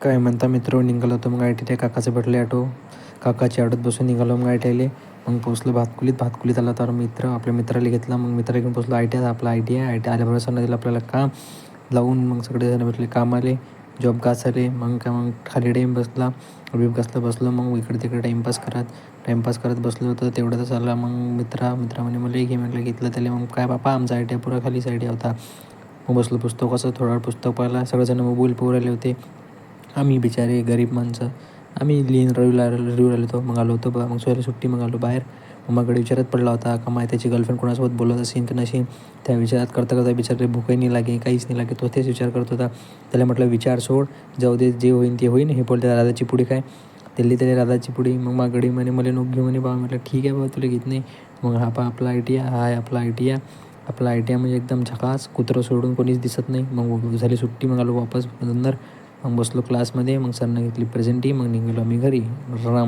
काय म्हणता मित्र, निघालो होतो मग ITT काकाचं भेटले ऑटो. काकाच्या ऑटोत बसून निघालो मग ITIले. मग पोचलो भातकुलीत आला तर आपल्या मित्राला घेतला. मग मित्र घेऊन पोचलो ITI. आपला ITI आल्याबरोबर सर दिलं आपल्याला काम लावून. मग सगळे जण भेटले कामाले, जॉब गास आले. मग खाली टाईम बसला, बसलो. मग इकडे तिकडे टाईमपास करत बसलो होतं. तेवढ्यातच आला मग मित्र म्हणे मला घे. म्हटलं घेतलं त्याला. मग काय बापा आमचा ITI पुरा खाली साईड होता. मग बसलो पुस्तकाचं थोडा वेळ पुस्तक पाहिला. सगळेजण मोबाईल पोहू राहिले होते. आम्ही बिचारे गरीब माणसं आम्ही रिव्ह्यू राहिलो होतो. मग आलो होतो मग सोयला सुट्टी. मग आलो बाहेर. मगकडे विचारात पडला होता का माय त्याची गर्लफ्रेंड कोणासोबत बोलत असेल की नसेल. त्या विचारात करता बिचारे भूकही नाही लागे, काहीच नाही लागे. तो तेच विचार करत होता. त्याला म्हटलं विचार सोड, जाऊ दे, जे होईन ते होईन. हे बोलते राधाची पुडी काय त्याला राधाची पुडी. मग मागडी म्हणे मला नको घेऊ म्हणे. बा म्हटलं ठीक आहे बाबा, तुला घेत नाही. मग आपला ITI आहे आपला ITI म्हणजे एकदम झकास. कुत्रं सोडून कोणीच दिसत नाही. मग झाली सुट्टी. मग आलो वापस अंदर. मग बसलो क्लासमध्ये. मग सरनं घेतली प्रेझेंटी. मग निघालो आम्ही घरी. राम.